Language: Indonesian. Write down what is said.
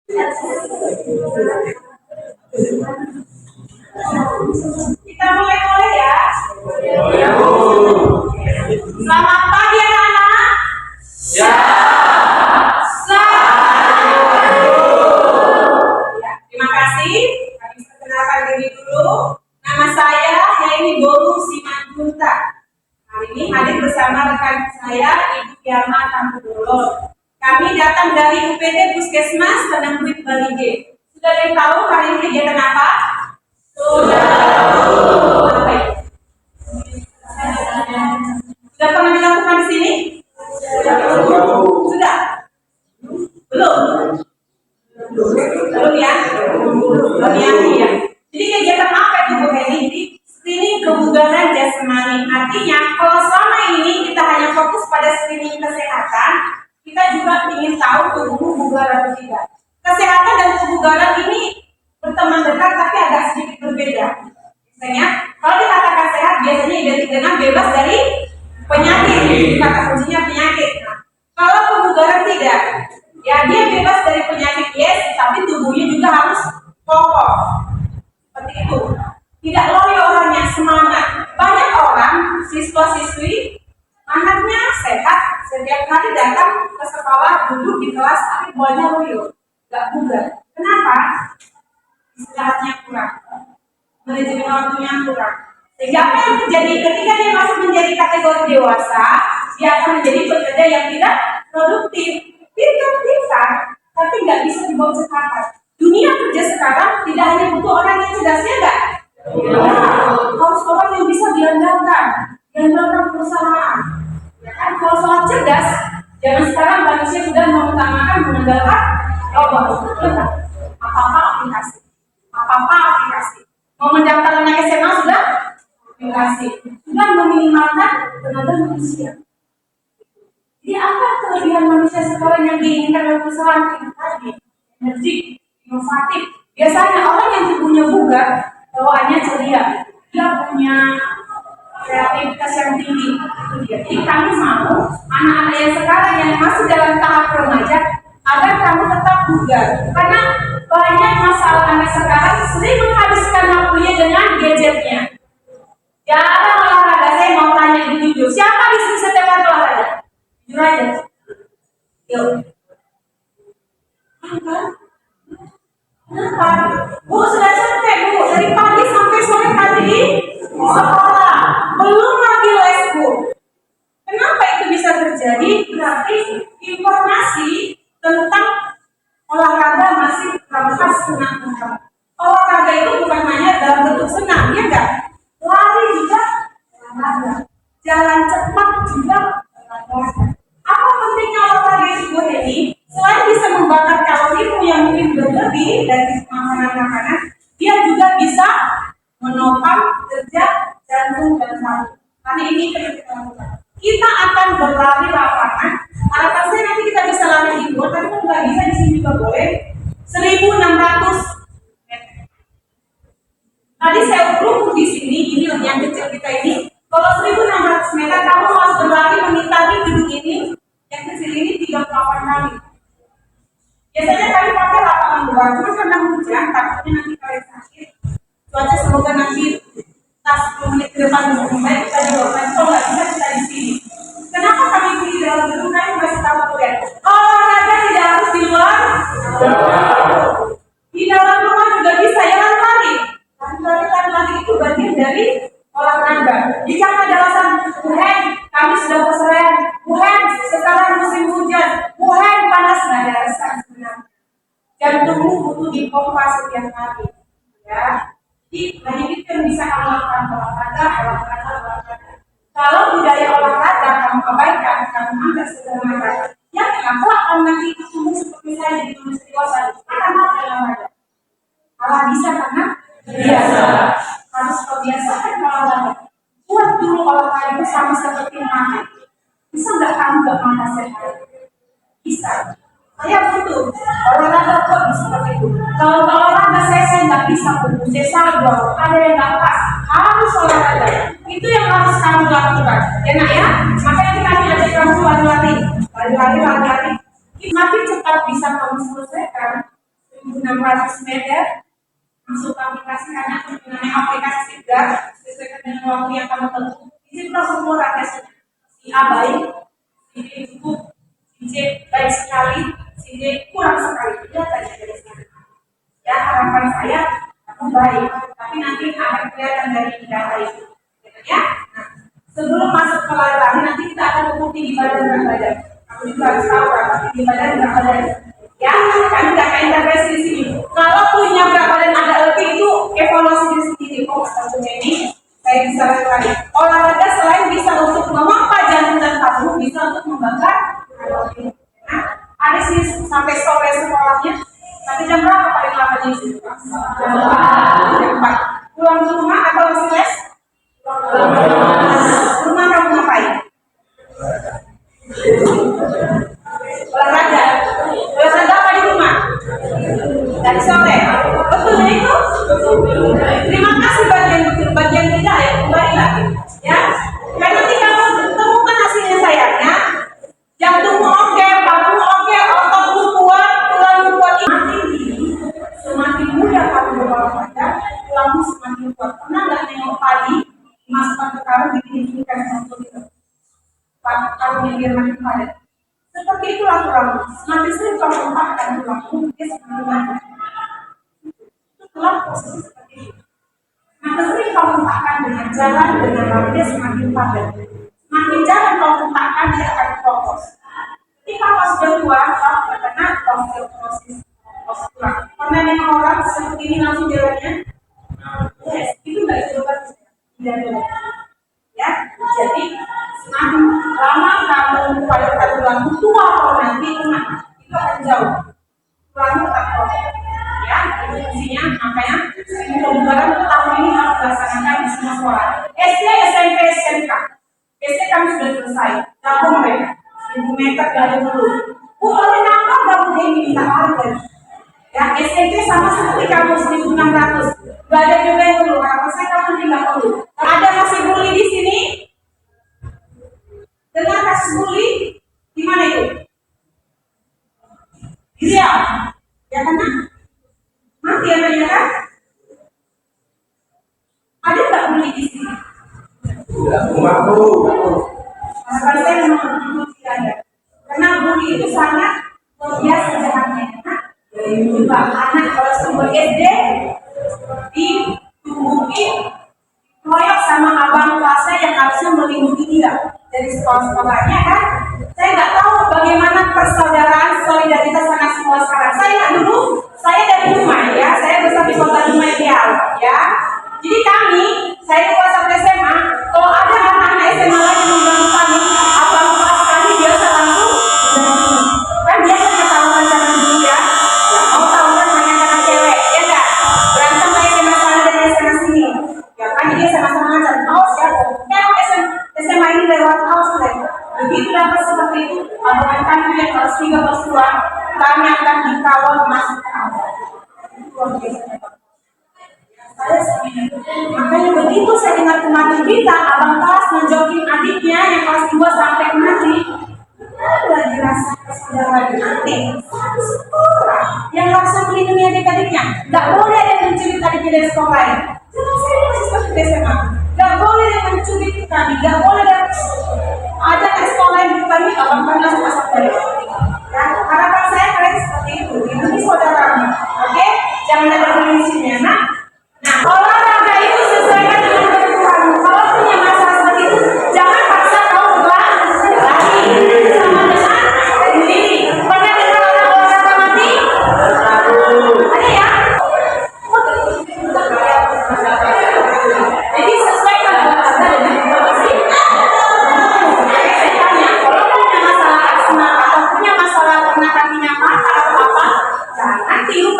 Kita mulai ya. Selamat pagi anak-anak. Ya. Terima kasih. Kami perkenalkan diri dulu. Nama saya Heni Boru Simanjunta. Hari ini hadir bersama rekan saya Ibu Yama Tampudolo. Kami datang dari UPT Puskesmas Penangguit Balige. Sudah ada yang tahu hari ini kegiatan apa? Sudah tahu. Sudah pernah dilakukan di sini? Sudah? Belum? Belum ya? Belum ya? Jadi kegiatan apa itu Bu Heni? Jadi screening kebugaran jasmani. Artinya kalau selama ini kita hanya fokus pada screening kesehatan, kita juga ingin tahu tubuh bugar atau tidak. Kesehatan dan kebugaran ini berteman dekat tapi agak sedikit berbeda. Misalnya, kalau dikatakan sehat biasanya identik dengan bebas dari penyakit. Kata kuncinya penyakit. Nah, kalau kebugaran tidak, ya dia bebas dari penyakit yes, tapi tubuhnya juga harus kokoh. Seperti itu. Tidak loyo orangnya, semangat. Banyak orang siswa-siswi anaknya sehat, setiap hari datang ke sekolah, duduk di kelas, tapi buahnya loyo, gak bugar. Kenapa? Istirahatnya kurang, manajemen waktunya kurang. Sehingga apa yang terjadi ketika dia masuk menjadi kategori dewasa, dia akan menjadi pekerja yang tidak produktif, pintar-pintar, tapi nggak bisa dibawa sekarang. Dunia kerja sekarang tidak hanya butuh orang yang cerdas, ya nggak? Harus orang yang bisa diandalkan perusahaan. Ya kan? Kalau soal cerdas, jangan sekarang manusia sudah mengutamakan mengandalkan robot. Apa-apa aplikasi. Mau mendaftar anak SMA sudah aplikasi. Sudah meminimalkan tenaga manusia. Jadi apa kelebihan manusia sekarang yang diinginkan oleh perusahaan? Tadi, energi, inovatif. Biasanya orang yang tubuhnya bugar, bawaannya ceria. Dia punya kreativitas yang tinggi. Jadi kami mau anak-anak yang sekarang yang masih dalam tahap remaja agar kamu tetap bugar. Karena banyak masalah anak sekarang sering menghabiskan waktunya dengan gadgetnya. Jarang olahraga. Saya mau tanya jujur, siapa di sini setiap hari olahraga? Jujur aja. Yuk. Kenapa? Bu sudah capek Bu, dari pagi sampai sore tadi di sekolah, belum lagi les Bu. Kenapa itu bisa terjadi? Berarti informasi tentang olahraga masih terbatas senang. Olahraga itu bukan hanya dalam bentuk senang, ya enggak? Lari juga olahraga, jalan cepat juga olahraga. Apa pentingnya olahraga itu Bu Heni? Selain bisa membakar kalorimu yang mungkin berlebih dari makanan-makanan, dia juga bisa menopang kerja jantung dan saraf. Karena ini kita lakukan. Kita akan berlari lapangan. Harapan saya nanti kita bisa lari di luar, tapi kalau nggak bisa di sini juga boleh. 1.600 meter. Tadi saya ukur di sini, ini yang kecil kita ini. Kalau 1.600 meter, kamu harus berlari mengitari gedung ini. Yang kecil ini 38 kali. Biasanya kami pakai lapangan luar, cuma karena hujan, takutnya nanti kalian sakit. Cuaca semoga nanti tas 10 menit ke depan membaik, kita juga kalau nggak bisa kita di sini. Kenapa kami pilih dalam gedung? Kami masih tahu kalian. Olahraga tidak harus di luar. Di dalam rumah juga bisa, jangan lari. Lari itu bagian dari olahraga. Jika ada alasan, Tuhan, kami sudah keserean. Tuhan, sekarang musim hujan. Tuhan, panas, nggak ada alasan sebenarnya. Jantungmu butuh dipompa setiap hari. Ya. Jadi banyak itu yang bisa kamu lakukan olahraga. Kalau budaya olahraga kamu abaikan, kamu anggap sederhana, ya kenapa kamu nanti tumbuh seperti saya di manusia dewasa? Karena olahraga. Kalau bisa karena biasa. Harus kebiasaan olahraga. Buat dulu olahraga sama seperti makan. Bisa nggak kamu nggak makan sehat? Bisa. Saya butuh olahraga kok seperti itu. Kalau olahraga saya nggak bisa fokus, saya sabar, ada yang nggak pas, harus olahraga. Itu yang harus kamu lakukan, ya nak ya. Makanya kami ajak kamu lari-lari. Makin cepat bisa kamu selesaikan, 600 meter, masuk aplikasi karena namanya aplikasi Sigda, sesuaikan dengan waktu yang kamu tentu. Isi semua rakyat si A baik, si B cukup, si C baik sekali, si D kurang sekali. Lihat aja dari sana. Ya, harapan saya kamu baik, tapi nanti akan kelihatan dari data itu. Ya, nah, sebelum masuk ke lari nanti kita akan mengukur di badan berat badan. Kamu juga harus tahu berapa di badan berat badan. Ya, kami tidak akan intervensi di sini. Kalau punya berat badan ada lebih itu evaluasi diri sendiri. Oh, satunya ini saya bisa lakukan. Olahraga selain bisa untuk memompa jantung dan paru, bisa untuk membakar kalori. Nah, ada sih sampai sore sekolahnya. Nanti jam berapa paling lama di sini? Jam 4. Pulang ke rumah atau masih les? Rumah kamu ngapain? Olahraga. Olahraga apa di rumah? Dari sore. Betul itu? Terima kasih bagian tidak ya, kembali lagi. Ya. Dan nanti kamu temukan hasilnya saya ya. Jantungmu oke, parumu oke, ototmu kuat, tulangmu kuat. Semakin mudah kamu berolahraga, tulangmu semakin kuat. Pernah nggak nengok padi dimasukkan ke karung didinginkan untuk itu? Karung yang biar makin padat. Seperti itulah tulangmu. Semakin sering kamu tempatkan tulangmu, dia semakin banyak. Tulang posisi seperti itu. Semakin sering kamu tempatkan dengan jalan dengan lari, dia semakin padat. Semakin jalan kamu tempatkan, dia akan fokus. Ketika kamu sudah tua, kamu terkena osteoporosis tulang. Pernah nengok orang seperti ini langsung jalannya? Yes, itu nggak coba tidak ada. Ya, jadi semakin lama kamu padatkan tulangmu tua atau nanti ingat itu akan jauh. Tulangmu tak kokoh. Ya, itu fungsinya. Makanya pembubaran tahun ini harus dilaksanakan di semua sekolah. SD, SMP, SMK. SD kami sudah selesai. Gabung mereka. 1000 meter dari dulu. Boleh nambah gabung ini minta lagi. Ya, SMP sama seperti kamu 1600. Gak ada juga yang dulu. Apa saya kamu tidak perlu. Ada masih bully di sini? Dengar kasus bully? Di mana itu? Iya. Ya kan? Mati anaknya kan? Ada nggak bully di sini? Tidak, aku. Harapan saya memang tidak ada. Karena bully itu sangat luar biasa jahatnya. Juga anak kalau sebut SD ditumbuhin proyek sama abang kelasnya yang harusnya melindungi dia dari sekolah-sekolahnya kan. Saya nggak tahu bagaimana persaudaraan solidaritas anak sekolah sekarang. Saya dulu, saya dari rumah ya, saya besar di kota Dumai Ideal ya. Jadi kami, saya di kelas 1 SMA, kalau ada anak-anak SMA lain yang mengganggu kami, abang kelas kami biasa langsung kan biasa ketahuan sama dia. Mau tahunan hanya karena cewek, ya enggak? Berantem kayak SMA sana dan SMA sini. Ya kan dia sama-sama ngajar. Awas ya, kayak SMA ini lewat awas lagi. Begitu dapat seperti itu, abang kami yang kelas 3 kelas 2, kami akan dikawal masuk ke awal. Itu luar biasa. Makanya begitu saya dengar kematian kita, abang kelas menjokin adiknya yang kelas 2 sampai mati. Lagi rasa persaudaraan nanti satu sekolah yang langsung melindungi adik-adiknya. Nggak boleh ada yang mencuri adiknya dari sekolah lain. Jangan saya masih seperti SMA. Nggak boleh yang mencuri kami. Nggak boleh ada ke sekolah yang kami abang pernah masuk dari. Dan harapan saya kalian seperti itu. Lindungi saudaramu. Oke? Jangan ada polisinya. Nah, olahraga itu sesuaikan dengan kebutuhanmu. Kalau punya masalah seperti itu, jangan paksa kau lari sama dengan sendiri. Pernah dengar orang olahraga mati? Ada ya? Jadi sesuaikan olahraga dengan kondisi. Saya tanya, kalau punya masalah asma atau punya masalah kena kakinya patah atau apa, jangan tiru